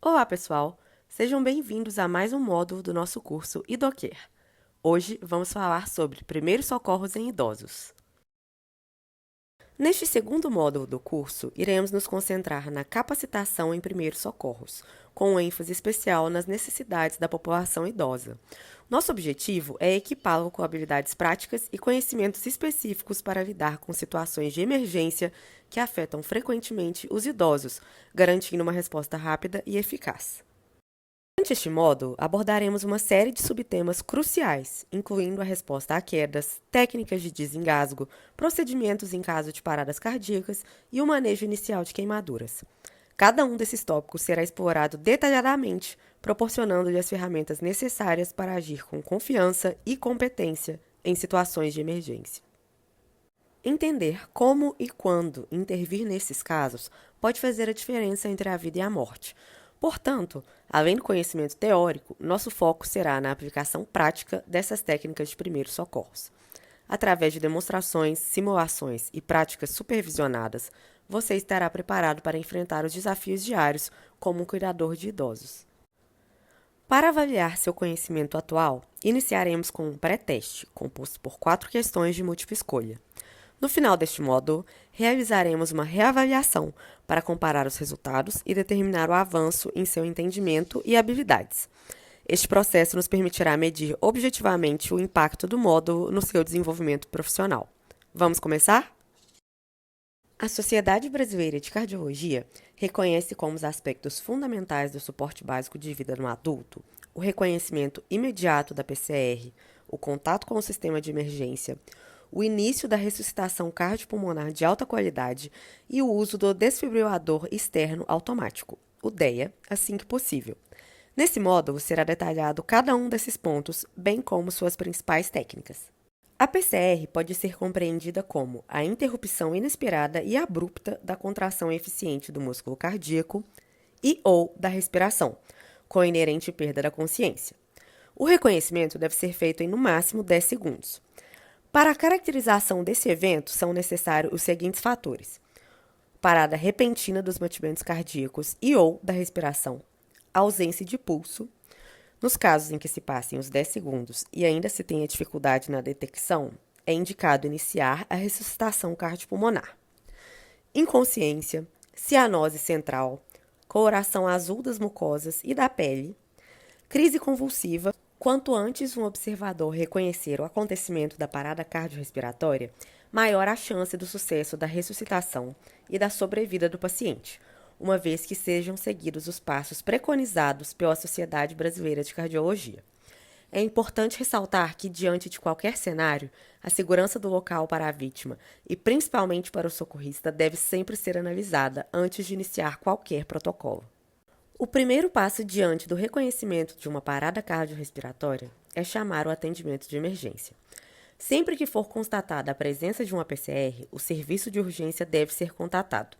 Olá, pessoal! Sejam bem-vindos a mais um módulo do nosso curso IDOCARE. Hoje vamos falar sobre primeiros socorros em idosos. Neste segundo módulo do curso, iremos nos concentrar na capacitação em primeiros socorros, com ênfase especial nas necessidades da população idosa. Nosso objetivo é equipá-lo com habilidades práticas e conhecimentos específicos para lidar com situações de emergência que afetam frequentemente os idosos, garantindo uma resposta rápida e eficaz. Durante este módulo, abordaremos uma série de subtemas cruciais, incluindo a resposta a quedas, técnicas de desengasgo, procedimentos em caso de paradas cardíacas e o manejo inicial de queimaduras. Cada um desses tópicos será explorado detalhadamente, proporcionando-lhe as ferramentas necessárias para agir com confiança e competência em situações de emergência. Entender como e quando intervir nesses casos pode fazer a diferença entre a vida e a morte. Portanto, além do conhecimento teórico, nosso foco será na aplicação prática dessas técnicas de primeiros socorros. Através de demonstrações, simulações e práticas supervisionadas, você estará preparado para enfrentar os desafios diários como um cuidador de idosos. Para avaliar seu conhecimento atual, iniciaremos com um pré-teste, composto por 4 questões de múltipla escolha. No final deste módulo, realizaremos uma reavaliação para comparar os resultados e determinar o avanço em seu entendimento e habilidades. Este processo nos permitirá medir objetivamente o impacto do módulo no seu desenvolvimento profissional. Vamos começar? A Sociedade Brasileira de Cardiologia reconhece como os aspectos fundamentais do suporte básico de vida no adulto o reconhecimento imediato da PCR, o contato com o sistema de emergência, o início da ressuscitação cardiopulmonar de alta qualidade e o uso do desfibrilador externo automático, o DEA, assim que possível. Nesse módulo será detalhado cada um desses pontos, bem como suas principais técnicas. A PCR pode ser compreendida como a interrupção inesperada e abrupta da contração eficiente do músculo cardíaco e ou da respiração, com a inerente perda da consciência. O reconhecimento deve ser feito em no máximo 10 segundos. Para a caracterização desse evento, são necessários os seguintes fatores: parada repentina dos batimentos cardíacos e ou da respiração, ausência de pulso. Nos casos em que se passem os 10 segundos e ainda se tenha dificuldade na detecção, é indicado iniciar a ressuscitação cardiopulmonar. Inconsciência, cianose central, coloração azul das mucosas e da pele, crise convulsiva. Quanto antes um observador reconhecer o acontecimento da parada cardiorrespiratória, maior a chance do sucesso da ressuscitação e da sobrevida do paciente, uma vez que sejam seguidos os passos preconizados pela Sociedade Brasileira de Cardiologia. É importante ressaltar que, diante de qualquer cenário, a segurança do local para a vítima e principalmente para o socorrista deve sempre ser analisada antes de iniciar qualquer protocolo. O primeiro passo diante do reconhecimento de uma parada cardiorrespiratória é chamar o atendimento de emergência. Sempre que for constatada a presença de uma PCR, o serviço de urgência deve ser contatado.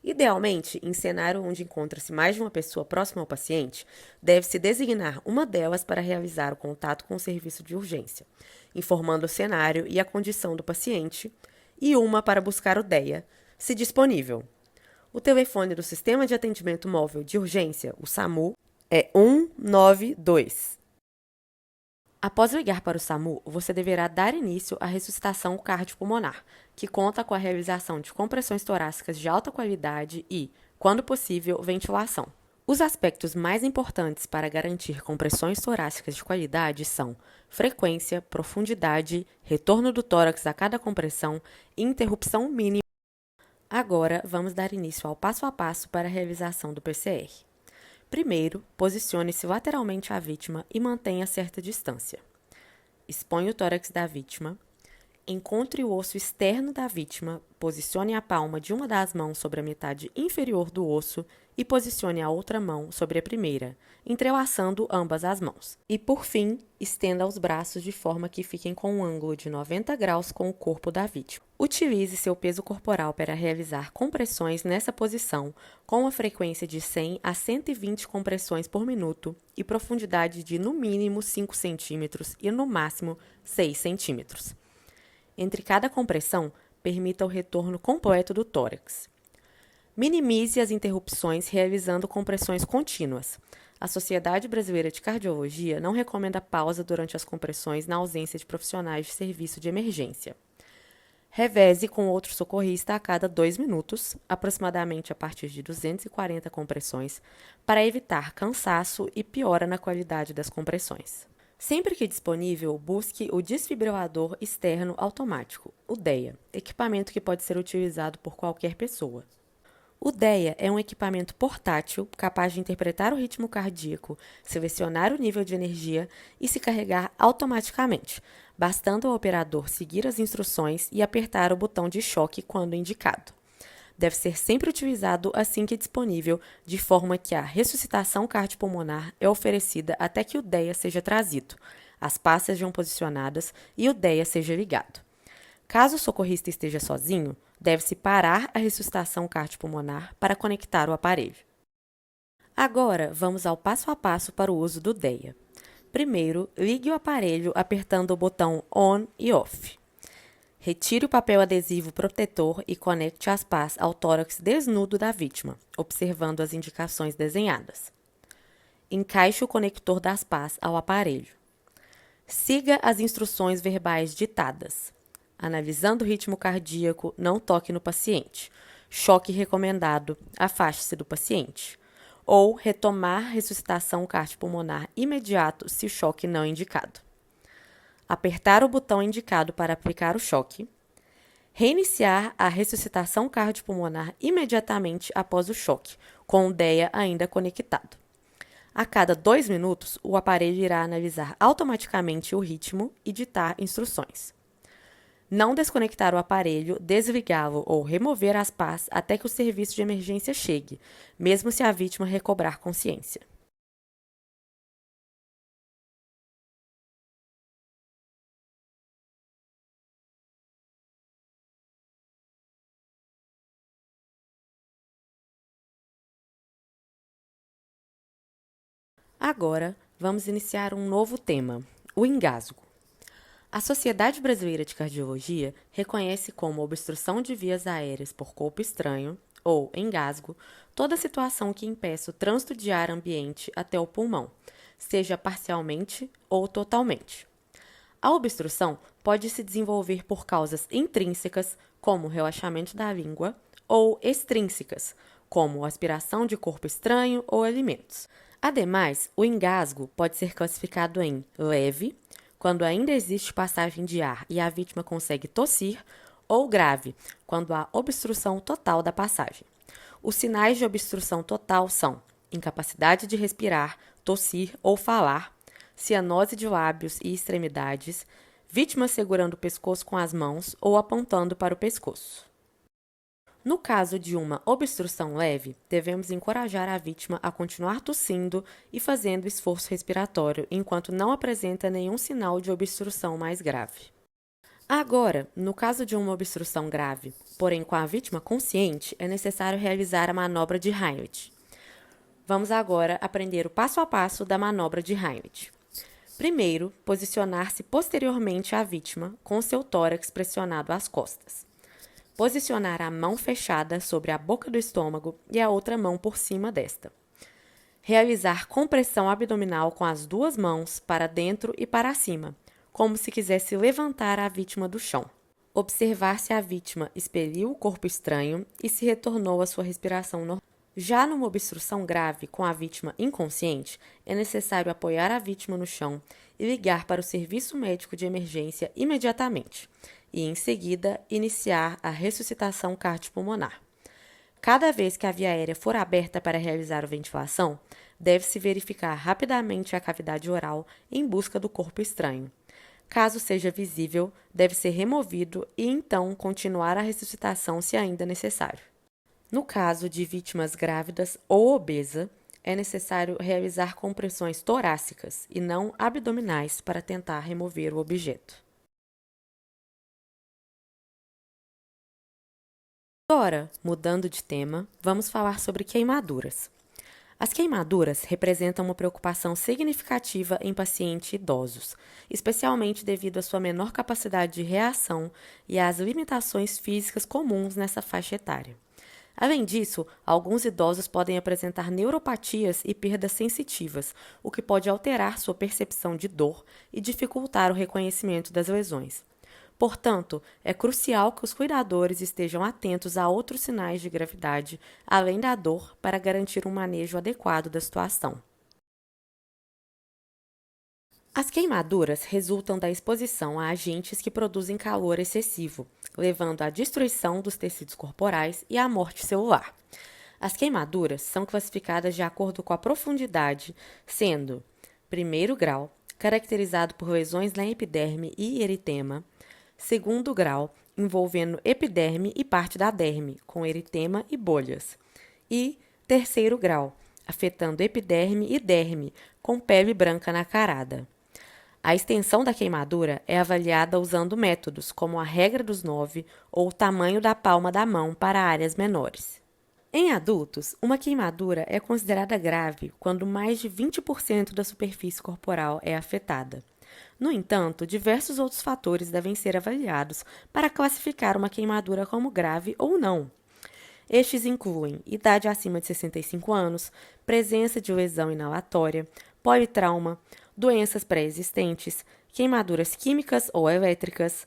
Idealmente, em cenário onde encontra-se mais de uma pessoa próxima ao paciente, deve-se designar uma delas para realizar o contato com o serviço de urgência, informando o cenário e a condição do paciente, e uma para buscar o DEA, se disponível. O telefone do Sistema de Atendimento Móvel de Urgência, o SAMU, é 192. Após ligar para o SAMU, você deverá dar início à ressuscitação cardiopulmonar, que conta com a realização de compressões torácicas de alta qualidade e, quando possível, ventilação. Os aspectos mais importantes para garantir compressões torácicas de qualidade são frequência, profundidade, retorno do tórax a cada compressão e interrupção mínima. Agora, vamos dar início ao passo a passo para a realização do PCR. Primeiro, posicione-se lateralmente à vítima e mantenha certa distância. Exponha o tórax da vítima. Encontre o osso externo da vítima, posicione a palma de uma das mãos sobre a metade inferior do osso e posicione a outra mão sobre a primeira, entrelaçando ambas as mãos. E, por fim, estenda os braços de forma que fiquem com um ângulo de 90 graus com o corpo da vítima. Utilize seu peso corporal para realizar compressões nessa posição, com uma frequência de 100 a 120 compressões por minuto e profundidade de no mínimo 5 cm e no máximo 6 cm. Entre cada compressão, permita o retorno completo do tórax. Minimize as interrupções realizando compressões contínuas. A Sociedade Brasileira de Cardiologia não recomenda pausa durante as compressões na ausência de profissionais de serviço de emergência. Reveze com outro socorrista a cada 2 minutos, aproximadamente a partir de 240 compressões, para evitar cansaço e piora na qualidade das compressões. Sempre que disponível, busque o desfibrilador externo automático, o DEA, equipamento que pode ser utilizado por qualquer pessoa. O DEA é um equipamento portátil capaz de interpretar o ritmo cardíaco, selecionar o nível de energia e se carregar automaticamente, bastando ao operador seguir as instruções e apertar o botão de choque quando indicado. Deve ser sempre utilizado assim que disponível, de forma que a ressuscitação cardiopulmonar é oferecida até que o DEA seja trazido, as pás sejam posicionadas e o DEA seja ligado. Caso o socorrista esteja sozinho, deve-se parar a ressuscitação cardiopulmonar para conectar o aparelho. Agora, vamos ao passo a passo para o uso do DEA. Primeiro, ligue o aparelho apertando o botão ON e OFF. Retire o papel adesivo protetor e conecte as pás ao tórax desnudo da vítima, observando as indicações desenhadas. Encaixe o conector das pás ao aparelho. Siga as instruções verbais ditadas. Analisando o ritmo cardíaco, não toque no paciente. Choque recomendado, afaste-se do paciente. Ou retomar ressuscitação cardiopulmonar imediato se o choque não indicado. Apertar o botão indicado para aplicar o choque. Reiniciar a ressuscitação cardiopulmonar imediatamente após o choque, com o DEA ainda conectado. A cada 2 minutos, o aparelho irá analisar automaticamente o ritmo e ditar instruções. Não desconectar o aparelho, desligá-lo ou remover as pás até que o serviço de emergência chegue, mesmo se a vítima recobrar consciência. Agora, vamos iniciar um novo tema, o engasgo. A Sociedade Brasileira de Cardiologia reconhece como obstrução de vias aéreas por corpo estranho, ou engasgo, toda situação que impeça o trânsito de ar ambiente até o pulmão, seja parcialmente ou totalmente. A obstrução pode se desenvolver por causas intrínsecas, como o relaxamento da língua, ou extrínsecas, como aspiração de corpo estranho ou alimentos. Ademais, o engasgo pode ser classificado em leve, quando ainda existe passagem de ar e a vítima consegue tossir, ou grave, quando há obstrução total da passagem. Os sinais de obstrução total são incapacidade de respirar, tossir ou falar, cianose de lábios e extremidades, vítima segurando o pescoço com as mãos ou apontando para o pescoço. No caso de uma obstrução leve, devemos encorajar a vítima a continuar tossindo e fazendo esforço respiratório enquanto não apresenta nenhum sinal de obstrução mais grave. Agora, no caso de uma obstrução grave, porém com a vítima consciente, é necessário realizar a manobra de Heimlich. Vamos agora aprender o passo a passo da manobra de Heimlich. Primeiro, posicionar-se posteriormente à vítima, com seu tórax pressionado às costas. Posicionar a mão fechada sobre a boca do estômago e a outra mão por cima desta. Realizar compressão abdominal com as 2 mãos para dentro e para cima, como se quisesse levantar a vítima do chão. Observar se a vítima expeliu o corpo estranho e se retornou à sua respiração normal. Já numa obstrução grave com a vítima inconsciente, é necessário apoiar a vítima no chão e ligar para o serviço médico de emergência imediatamente, e, em seguida, iniciar a ressuscitação cardiopulmonar. Cada vez que a via aérea for aberta para realizar a ventilação, deve-se verificar rapidamente a cavidade oral em busca do corpo estranho. Caso seja visível, deve ser removido e, então, continuar a ressuscitação se ainda necessário. No caso de vítimas grávidas ou obesa, é necessário realizar compressões torácicas e não abdominais para tentar remover o objeto. Agora, mudando de tema, vamos falar sobre queimaduras. As queimaduras representam uma preocupação significativa em pacientes idosos, especialmente devido à sua menor capacidade de reação e às limitações físicas comuns nessa faixa etária. Além disso, alguns idosos podem apresentar neuropatias e perdas sensitivas, o que pode alterar sua percepção de dor e dificultar o reconhecimento das lesões. Portanto, é crucial que os cuidadores estejam atentos a outros sinais de gravidade, além da dor, para garantir um manejo adequado da situação. As queimaduras resultam da exposição a agentes que produzem calor excessivo, levando à destruição dos tecidos corporais e à morte celular. As queimaduras são classificadas de acordo com a profundidade, sendo primeiro grau, caracterizado por lesões na epiderme e eritema, segundo grau, envolvendo epiderme e parte da derme, com eritema e bolhas, e terceiro grau, afetando epiderme e derme, com pele branca nacarada. A extensão da queimadura é avaliada usando métodos como a regra dos 9 ou o tamanho da palma da mão para áreas menores. Em adultos, uma queimadura é considerada grave quando mais de 20% da superfície corporal é afetada. No entanto, diversos outros fatores devem ser avaliados para classificar uma queimadura como grave ou não. Estes incluem idade acima de 65 anos, presença de lesão inalatória, politrauma, doenças pré-existentes, queimaduras químicas ou elétricas,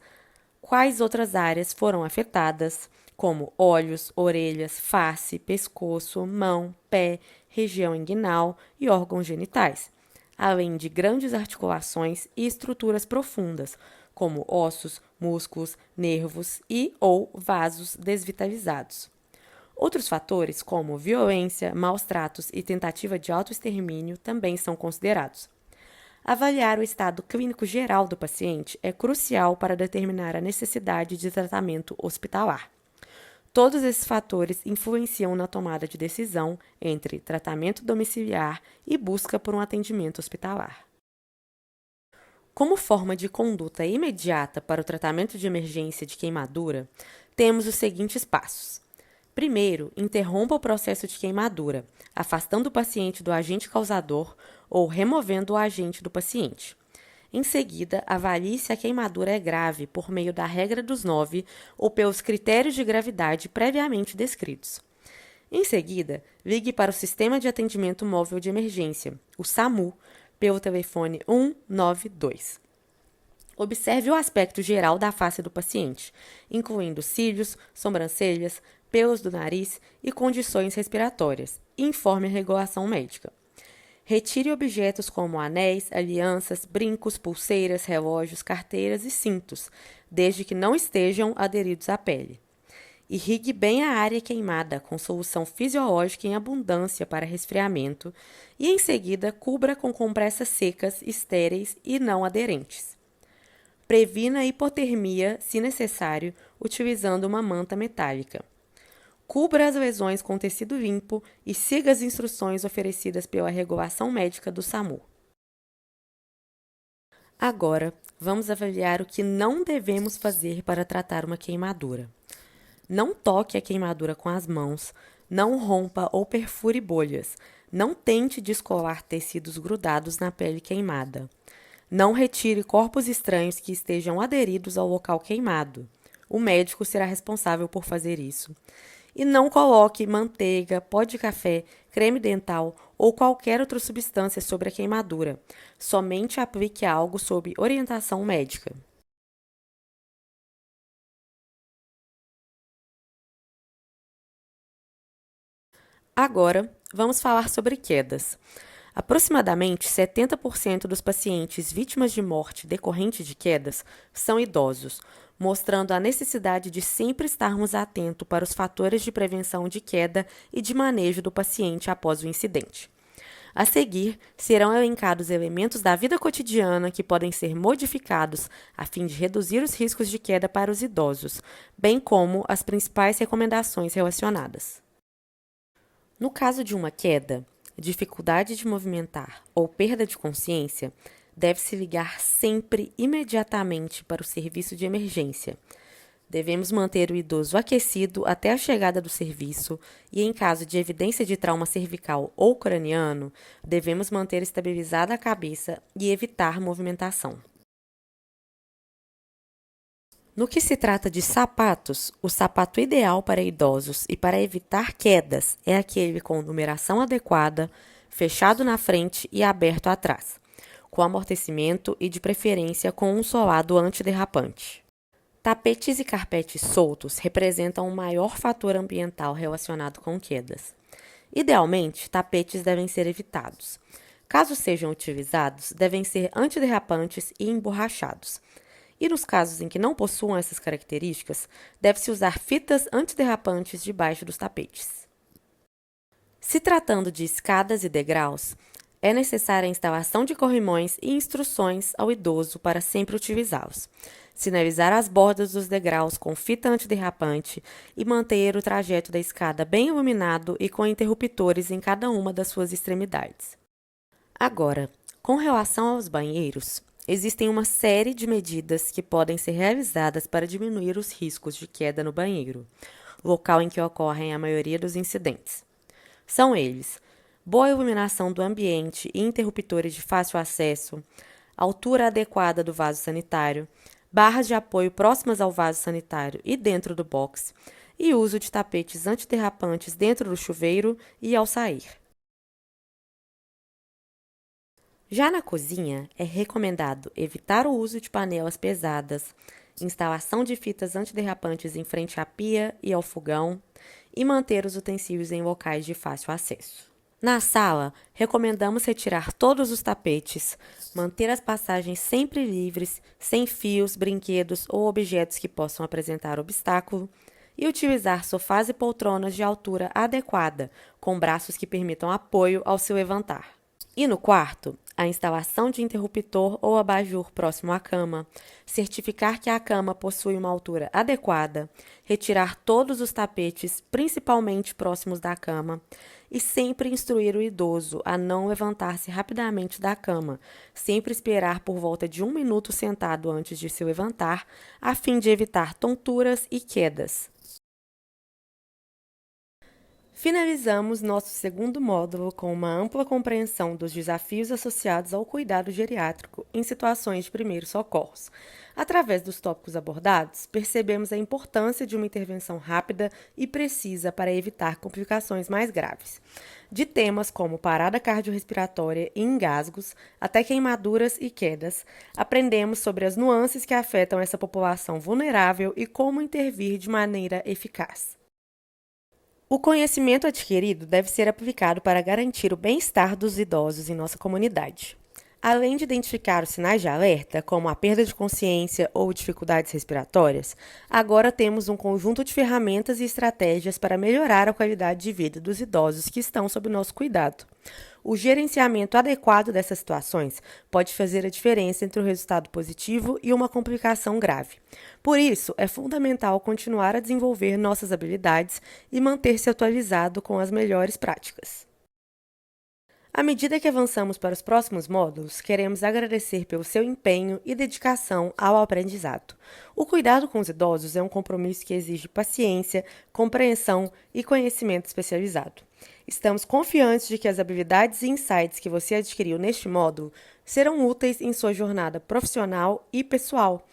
quais outras áreas foram afetadas, como olhos, orelhas, face, pescoço, mão, pé, região inguinal e órgãos genitais, além de grandes articulações e estruturas profundas, como ossos, músculos, nervos e ou vasos desvitalizados. Outros fatores, como violência, maus tratos e tentativa de autoextermínio, também são considerados. Avaliar o estado clínico geral do paciente é crucial para determinar a necessidade de tratamento hospitalar. Todos esses fatores influenciam na tomada de decisão entre tratamento domiciliar e busca por um atendimento hospitalar. Como forma de conduta imediata para o tratamento de emergência de queimadura, temos os seguintes passos. Primeiro, interrompa o processo de queimadura, afastando o paciente do agente causador ou removendo o agente do paciente. Em seguida, avalie se a queimadura é grave por meio da regra dos 9 ou pelos critérios de gravidade previamente descritos. Em seguida, ligue para o Sistema de Atendimento Móvel de Emergência, o SAMU, pelo telefone 192. Observe o aspecto geral da face do paciente, incluindo cílios, sobrancelhas, pelos do nariz e condições respiratórias, e informe a regulação médica. Retire objetos como anéis, alianças, brincos, pulseiras, relógios, carteiras e cintos, desde que não estejam aderidos à pele. Irrigue bem a área queimada com solução fisiológica em abundância para resfriamento e, em seguida, cubra com compressas secas, estéreis e não aderentes. Previna a hipotermia, se necessário, utilizando uma manta metálica. Cubra as lesões com tecido limpo e siga as instruções oferecidas pela regulação médica do SAMU. Agora, vamos avaliar o que não devemos fazer para tratar uma queimadura. Não toque a queimadura com as mãos, não rompa ou perfure bolhas, não tente descolar tecidos grudados na pele queimada. Não retire corpos estranhos que estejam aderidos ao local queimado. O médico será responsável por fazer isso. E não coloque manteiga, pó de café, creme dental ou qualquer outra substância sobre a queimadura. Somente aplique algo sob orientação médica. Agora, vamos falar sobre quedas. Aproximadamente 70% dos pacientes vítimas de morte decorrente de quedas são idosos, mostrando a necessidade de sempre estarmos atentos para os fatores de prevenção de queda e de manejo do paciente após o incidente. A seguir, serão elencados elementos da vida cotidiana que podem ser modificados a fim de reduzir os riscos de queda para os idosos, bem como as principais recomendações relacionadas. No caso de uma queda, dificuldade de movimentar ou perda de consciência, deve-se ligar sempre imediatamente para o serviço de emergência. Devemos manter o idoso aquecido até a chegada do serviço e, em caso de evidência de trauma cervical ou craniano, devemos manter estabilizada a cabeça e evitar movimentação. No que se trata de sapatos, o sapato ideal para idosos e para evitar quedas é aquele com numeração adequada, fechado na frente e aberto atrás, com amortecimento e de preferência com um solado antiderrapante. Tapetes e carpetes soltos representam um maior fator ambiental relacionado com quedas. Idealmente, tapetes devem ser evitados. Caso sejam utilizados, devem ser antiderrapantes e emborrachados. E nos casos em que não possuam essas características, deve-se usar fitas antiderrapantes debaixo dos tapetes. Se tratando de escadas e degraus, é necessária a instalação de corrimões e instruções ao idoso para sempre utilizá-los. Sinalizar as bordas dos degraus com fita antiderrapante e manter o trajeto da escada bem iluminado e com interruptores em cada uma das suas extremidades. Agora, com relação aos banheiros, existem uma série de medidas que podem ser realizadas para diminuir os riscos de queda no banheiro, local em que ocorrem a maioria dos incidentes. São eles: boa iluminação do ambiente e interruptores de fácil acesso, altura adequada do vaso sanitário, barras de apoio próximas ao vaso sanitário e dentro do box, e uso de tapetes antiderrapantes dentro do chuveiro e ao sair. Já na cozinha, é recomendado evitar o uso de panelas pesadas, instalação de fitas antiderrapantes em frente à pia e ao fogão e manter os utensílios em locais de fácil acesso. Na sala, recomendamos retirar todos os tapetes, manter as passagens sempre livres, sem fios, brinquedos ou objetos que possam apresentar obstáculo, e utilizar sofás e poltronas de altura adequada, com braços que permitam apoio ao se levantar. E no quarto, a instalação de interruptor ou abajur próximo à cama, certificar que a cama possui uma altura adequada, retirar todos os tapetes, principalmente próximos da cama, e sempre instruir o idoso a não levantar-se rapidamente da cama, sempre esperar por volta de 1 minuto sentado antes de se levantar, a fim de evitar tonturas e quedas. Finalizamos nosso segundo módulo com uma ampla compreensão dos desafios associados ao cuidado geriátrico em situações de primeiros socorros. Através dos tópicos abordados, percebemos a importância de uma intervenção rápida e precisa para evitar complicações mais graves. De temas como parada cardiorrespiratória e engasgos, até queimaduras e quedas, aprendemos sobre as nuances que afetam essa população vulnerável e como intervir de maneira eficaz. O conhecimento adquirido deve ser aplicado para garantir o bem-estar dos idosos em nossa comunidade. Além de identificar os sinais de alerta, como a perda de consciência ou dificuldades respiratórias, agora temos um conjunto de ferramentas e estratégias para melhorar a qualidade de vida dos idosos que estão sob nosso cuidado. O gerenciamento adequado dessas situações pode fazer a diferença entre o resultado positivo e uma complicação grave. Por isso, é fundamental continuar a desenvolver nossas habilidades e manter-se atualizado com as melhores práticas. À medida que avançamos para os próximos módulos, queremos agradecer pelo seu empenho e dedicação ao aprendizado. O cuidado com os idosos é um compromisso que exige paciência, compreensão e conhecimento especializado. Estamos confiantes de que as habilidades e insights que você adquiriu neste módulo serão úteis em sua jornada profissional e pessoal.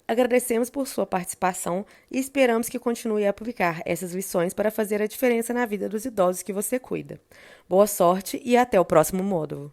Agradecemos por sua participação e esperamos que continue a aplicar essas lições para fazer a diferença na vida dos idosos que você cuida. Boa sorte e até o próximo módulo!